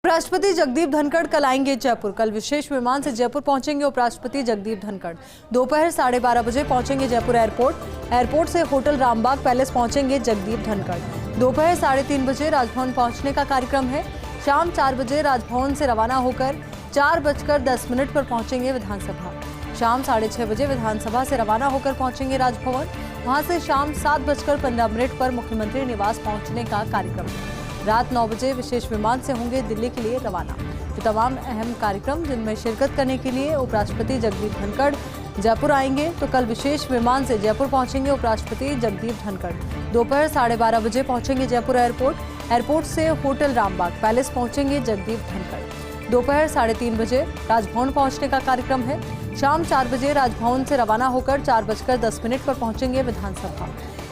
उपराष्ट्रपति जगदीप धनखड़ कल आएंगे जयपुर। कल विशेष विमान से जयपुर पहुंचेंगे उपराष्ट्रपति जगदीप धनखड़। दोपहर 12:30 बजे पहुंचेंगे जयपुर एयरपोर्ट से होटल रामबाग पैलेस पहुंचेंगे जगदीप धनखड़। दोपहर 3:30 बजे राजभवन पहुंचने का कार्यक्रम है। शाम 4 बजे राजभवन से रवाना होकर 4:10 पर पहुंचेंगे विधानसभा। शाम 6:30 बजे विधानसभा से रवाना होकर पहुंचेंगे राजभवन। वहां से शाम 7:15 पर मुख्यमंत्री निवास पहुंचने का कार्यक्रम है। रात 9 बजे विशेष विमान से होंगे दिल्ली के लिए रवाना। तो तमाम अहम कार्यक्रम जिनमें शिरकत करने के लिए उपराष्ट्रपति जगदीप धनखड़ जयपुर आएंगे। तो कल विशेष विमान से जयपुर पहुंचेंगे उपराष्ट्रपति जगदीप धनखड़। दोपहर 12:30 बजे पहुंचेंगे जयपुर एयरपोर्ट से होटल रामबाग पैलेस पहुंचेंगे जगदीप धनखड़। दोपहर 3:30 बजे राजभवन पहुंचने का कार्यक्रम है। शाम 4 बजे राजभवन से रवाना होकर 4:10 पर पहुंचेंगे विधानसभा।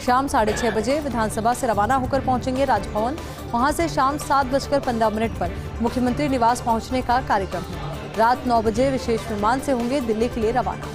शाम 6:30 बजे विधानसभा से रवाना होकर पहुंचेंगे राजभवन। वहां से शाम 7:15 पर मुख्यमंत्री निवास पहुंचने का कार्यक्रम है। रात 9 बजे विशेष विमान से होंगे दिल्ली के लिए रवाना।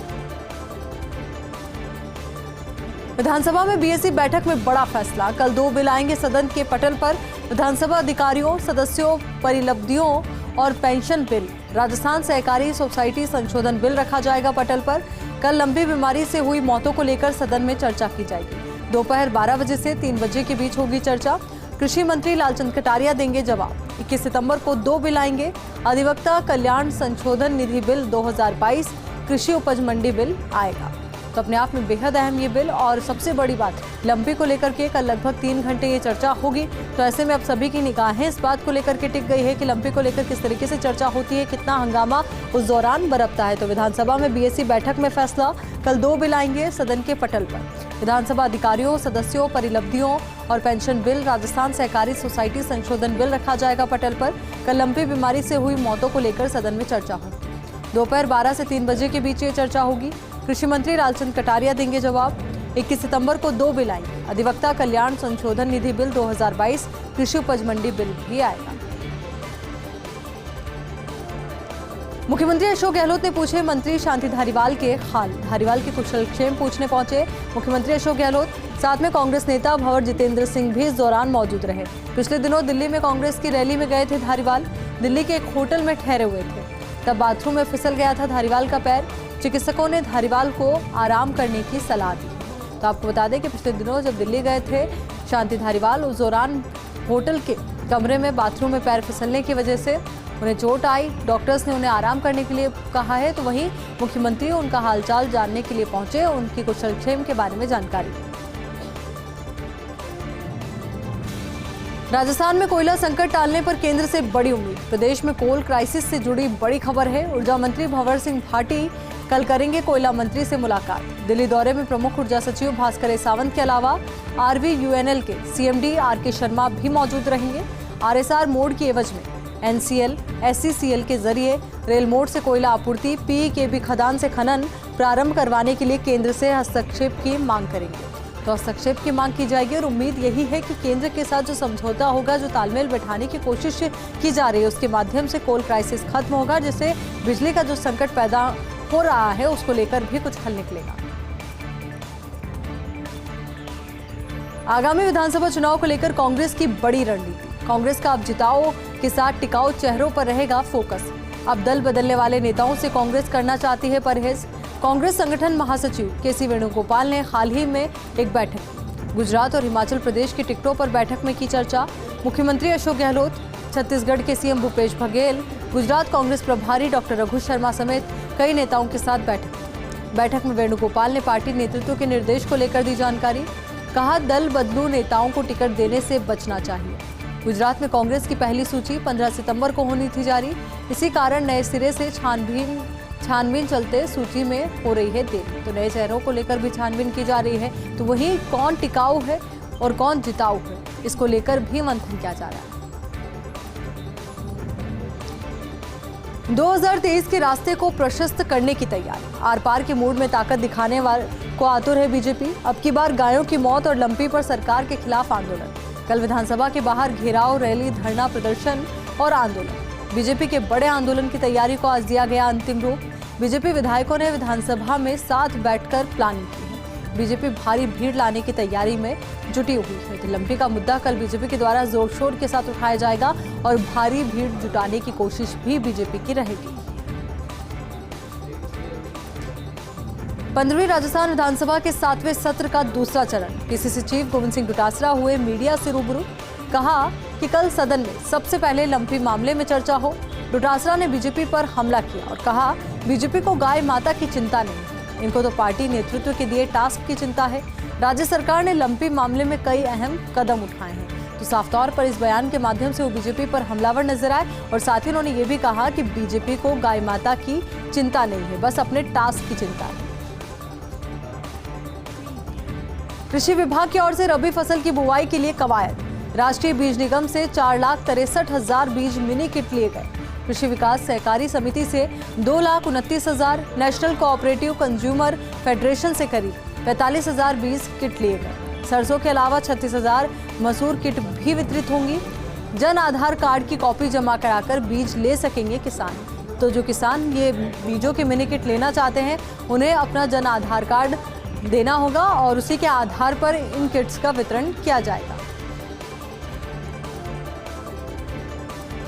विधानसभा में बीएससी बैठक में बड़ा फैसला। कल 2 बिल आएंगे सदन के पटल पर। विधानसभा अधिकारियों, सदस्यों, परिलब्धियों और पेंशन बिल। राजस्थान सहकारी सोसाइटी संशोधन बिल रखा जाएगा पटल पर। कल लंबी बीमारी से हुई मौतों को लेकर सदन में चर्चा की जाएगी। दोपहर 12 बजे से 3 बजे के बीच होगी चर्चा। कृषि मंत्री लालचंद कटारिया देंगे जवाब। 21 सितंबर को 2 बिल आएंगे। अधिवक्ता कल्याण संशोधन निधि बिल 2022, कृषि उपज मंडी बिल आएगा। तो अपने आप में बेहद अहम ये बिल। और सबसे बड़ी बात, लंबी को लेकर के कल लगभग 3 घंटे ये चर्चा होगी। तो ऐसे में अब सभी की निगाहें इस बात को लेकर के टिक गई है कि लंबी को लेकर किस तरीके से चर्चा होती है, कितना हंगामा उस दौरान बरपता है। तो विधानसभा में बीएससी बैठक में फैसला। कल 2 बिल आएंगे सदन के पटल पर। विधानसभा अधिकारियों, सदस्यों, परिलब्धियों और पेंशन बिल। राजस्थान सहकारी सोसाइटी संशोधन बिल रखा जाएगा पटल पर। कल लंबी बीमारी से हुई मौतों को लेकर सदन में चर्चा होगी। दोपहर 12 से 3 बजे के बीच ये चर्चा होगी। कृषि मंत्री लालचंद कटारिया देंगे जवाब। 21 सितंबर को 2 बिल आएंगे। अधिवक्ता कल्याण संशोधन निधि बिल 2022, कृषि उपज मंडी बिल भी आएगा। मुख्यमंत्री अशोक गहलोत ने पूछे मंत्री शांति धारीवाल के हाल। धारीवाल के कुशलक्षेम पूछने पहुंचे मुख्यमंत्री अशोक गहलोत। साथ में कांग्रेस नेता भंवर जितेंद्र सिंह भी इस दौरान मौजूद रहे। पिछले दिनों दिल्ली में कांग्रेस की रैली में गए थे धारीवाल। दिल्ली के एक होटल में ठहरे हुए थे, तब बाथरूम में फिसल गया था धारीवाल का पैर। चिकित्सकों ने धारीवाल को आराम करने की सलाह दी। तो आपको बता दें कि पिछले दिनों जब दिल्ली गए थे शांति धारीवाल, उस दौरान होटल के कमरे में बाथरूम में पैर फिसलने की वजह से उन्हें चोट आई। डॉक्टर्स ने उन्हें आराम करने के लिए कहा है। तो वहीं मुख्यमंत्री उनका हालचाल जानने के लिए पहुंचे, उनकी कुशलक्षेम के बारे में जानकारी दी। राजस्थान में कोयला संकट टालने पर केंद्र से बड़ी उम्मीद। प्रदेश में कोल क्राइसिस से जुड़ी बड़ी खबर है। ऊर्जा मंत्री भंवर सिंह भाटी कल करेंगे कोयला मंत्री से मुलाकात। दिल्ली दौरे में प्रमुख ऊर्जा सचिव भास्कर सावंत के अलावा RVUNL के CMD RK शर्मा भी मौजूद रहेंगे। RSR मोड की एवज में NCL, SCCL के जरिए रेल मोड से कोयला आपूर्ति, PEKB खदान से खनन प्रारंभ करवाने के लिए केंद्र से हस्तक्षेप की मांग करेंगे। तो हस्तक्षेप की मांग की जाएगी और उम्मीद यही है कि केंद्र के साथ जो समझौता होगा, जो तालमेल बैठाने की कोशिश की जा रही है, उसके माध्यम से कोल क्राइसिस खत्म होगा, जिससे बिजली का जो संकट पैदा हो रहा है उसको लेकर भी कुछ हल निकलेगा। आगामी विधानसभा चुनाव को लेकर कांग्रेस की बड़ी रणनीति। कांग्रेस का अब जिताओ के साथ टिकाऊ चेहरों पर रहेगा फोकस। अब दल बदलने वाले नेताओं से कांग्रेस करना चाहती है परहेज। कांग्रेस संगठन महासचिव KC वेणुगोपाल ने हाल ही में एक बैठक की। गुजरात और हिमाचल प्रदेश की टिकटों पर बैठक में की चर्चा। मुख्यमंत्री अशोक गहलोत, छत्तीसगढ़ के CM भूपेश बघेल, गुजरात कांग्रेस प्रभारी डॉक्टर रघु शर्मा समेत कई नेताओं के साथ बैठक में वेणुगोपाल ने पार्टी नेतृत्व के निर्देश को लेकर दी जानकारी। कहा, दल बदलू नेताओं को टिकट देने से बचना चाहिए। गुजरात में कांग्रेस की पहली सूची 15 सितंबर को होनी थी जारी। इसी कारण नए सिरे से छानबीन चलते सूची में हो रही है देरी। तो नए चेहरों को लेकर भी छानबीन की जा रही है। तो वहीं कौन टिकाऊ है और कौन जिताऊ है, इसको लेकर भी मंथन किया जा रहा है। 2023 के रास्ते को प्रशस्त करने की तैयारी। आर पार के मूड में ताकत दिखाने वाले को आतुर है बीजेपी। अब की बार गायों की मौत और लंपी पर सरकार के खिलाफ आंदोलन। कल विधानसभा के बाहर घेराव, रैली, धरना प्रदर्शन और आंदोलन। बीजेपी के बड़े आंदोलन की तैयारी को आज दिया गया अंतिम रूप। बीजेपी विधायकों ने विधानसभा में साथ बैठकर प्लानिंग की है। बीजेपी भारी भीड़ लाने की तैयारी में जुटी हुई है। तो लंपी का मुद्दा कल बीजेपी के द्वारा जोर शोर के साथ उठाया जाएगा और भारी भीड़ जुटाने की कोशिश भी बीजेपी की रहेगी। 15वीं राजस्थान विधानसभा के 7वें सत्र का दूसरा चरण। पीसीसी चीफ गोविंद सिंह डोटासरा हुए मीडिया से रूबरू। कहा कि कल सदन में सबसे पहले लंपी मामले में चर्चा हो। डोटासरा ने बीजेपी पर हमला किया और कहा बीजेपी को गाय माता की चिंता नहीं है, इनको तो पार्टी नेतृत्व के दिए टास्क की चिंता है। राज्य सरकार ने लंपी मामले में कई अहम कदम उठाए हैं। तो साफ तौर पर इस बयान के माध्यम से वो बीजेपी पर हमलावर नजर आए और साथ ही उन्होंने ये भी कहा कि बीजेपी को गाय माता की चिंता नहीं है, बस अपने टास्क की चिंता है। कृषि विभाग की ओर से रबी फसल की बुआई के लिए कवायद। राष्ट्रीय बीज निगम से 4,63,000 बीज मिनी किट लिए गए। कृषि विकास सहकारी समिति से 2,29,000, नेशनल कोऑपरेटिव कंज्यूमर फेडरेशन से करीब 45,000 बीज किट लिए गए। सरसों के अलावा 36,000 मसूर किट भी वितरित होंगी। जन आधार कार्ड की कॉपी जमा कराकर बीज ले सकेंगे किसान। तो जो किसान ये बीजों के मिनी किट लेना चाहते हैं उन्हें अपना जन आधार कार्ड देना होगा और उसी के आधार पर इन किट्स का वितरण किया जाएगा।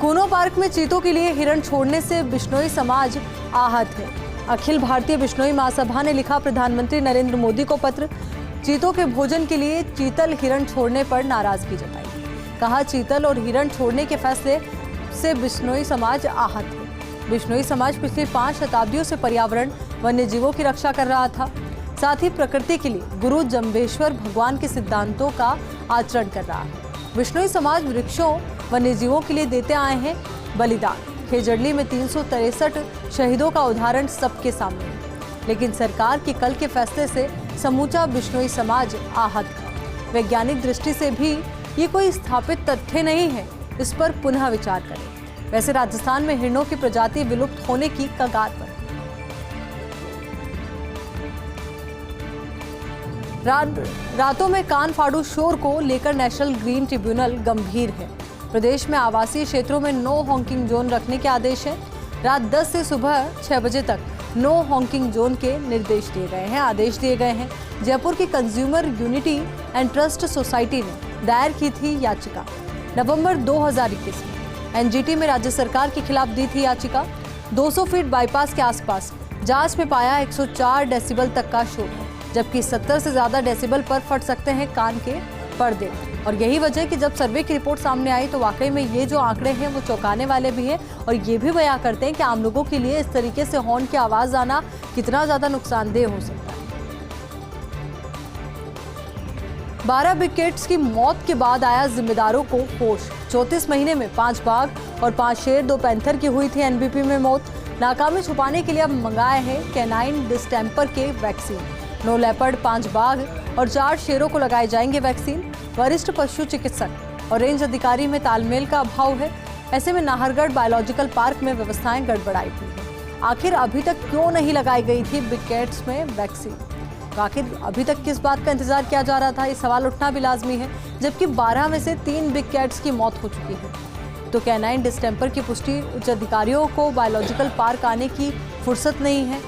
कूनो पार्क में चीतों के लिए हिरण छोड़ने से बिश्नोई समाज आहत है। अखिल भारतीय बिश्नोई महासभा ने लिखा प्रधानमंत्री नरेंद्र मोदी को पत्र। चीतों के भोजन के लिए चीतल हिरण छोड़ने पर नाराजगी जताई। कहा चीतल और हिरण छोड़ने के फैसले से बिश्नोई समाज आहत है। बिश्नोई समाज पिछली 5 शताब्दियों से पर्यावरण वन्य जीवों की रक्षा कर रहा था, साथ ही प्रकृति के लिए गुरु जम्बेश्वर भगवान के सिद्धांतों का आचरण कर रहा है। बिश्नोई समाज वृक्षों वन्य जीवों के लिए देते आए हैं बलिदान। खेजड़ली में 363 शहीदों का उदाहरण सबके सामने है, लेकिन सरकार के कल के फैसले से समूचा बिश्नोई समाज आहत है। वैज्ञानिक दृष्टि से भी ये कोई स्थापित तथ्य नहीं है, इस पर पुनः विचार करें। वैसे राजस्थान में हिरणों की प्रजाति विलुप्त होने की कगार पर। रातों में कान फाड़ू शोर को लेकर नेशनल ग्रीन ट्रिब्यूनल गंभीर है। प्रदेश में आवासीय क्षेत्रों में नो हॉकिंग जोन रखने के आदेश हैं। रात 10 से सुबह 6 बजे तक नो हॉकिंग जोन के निर्देश दिए गए हैं, आदेश दिए गए हैं। जयपुर की consumer unity and trust society ने दायर की थी याचिका। नवंबर 2021 में एनजीटी में राज्य सरकार के खिलाफ दी थी याचिका। 200 फीट बाईपास के आसपास जांच में पाया 104 डेसिबल तक का शोर है, जबकि 70 से ज्यादा डेसिबल पर फट सकते हैं कान के पर्दे। और यही वजह कि जब सर्वे की रिपोर्ट सामने आई तो वाकई में ये जो आंकड़े हैं वो चौंकाने वाले भी हैं और ये भी बयां करते हैं कि आम लोगों के लिए इस तरीके से हॉर्न की आवाज आना कितना ज्यादा नुकसानदेह हो सकता है। 12 विकेट्स की मौत के बाद आया जिम्मेदारों को होश। 34 महीने में 5 बाघ और 5 शेर 2 पैंथर की हुई थी एनबीपी में मौत। नाकामी छुपाने के लिए अब मंगाए हैं कैनाइन डिस्टेंपर के वैक्सीन। 9 लेपर्ड, 5 बाघ और 4 शेरों को लगाए जाएंगे वैक्सीन। वरिष्ठ पशु चिकित्सक और रेंज अधिकारी में तालमेल का अभाव है। ऐसे में नाहरगढ़ बायोलॉजिकल पार्क में व्यवस्थाएं गड़बड़ाई हुई हैं। आखिर अभी तक क्यों नहीं लगाई गई थी बिग कैट्स में वैक्सीन? तो आखिर अभी तक किस बात का इंतजार किया जा रहा था, ये सवाल उठना भी लाजमी है, जबकि 12 में से 3 बिग कैट्स की मौत हो चुकी है। तो कैनाइन डिस्टेंपर की पुष्टि उच्च अधिकारियों को बायोलॉजिकल पार्क आने की फुर्सत नहीं है।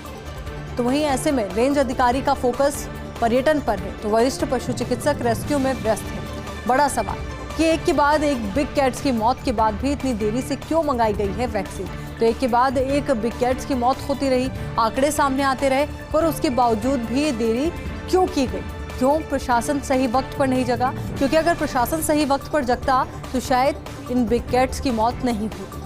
तो वहीं ऐसे में रेंज अधिकारी का फोकस पर्यटन पर है, तो वरिष्ठ पशु चिकित्सक रेस्क्यू में व्यस्त है। बड़ा सवाल कि एक के बाद एक बिग कैट्स की मौत के बाद भी इतनी देरी से क्यों मंगाई गई है वैक्सीन? तो एक के बाद एक बिग कैट्स की मौत होती रही, आंकड़े सामने आते रहे, पर उसके बावजूद भी ये देरी क्यों की गई? क्यों प्रशासन सही वक्त पर नहीं जगा? क्योंकि अगर प्रशासन सही वक्त पर जगता तो शायद इन बिग कैट्स की मौत नहीं होती।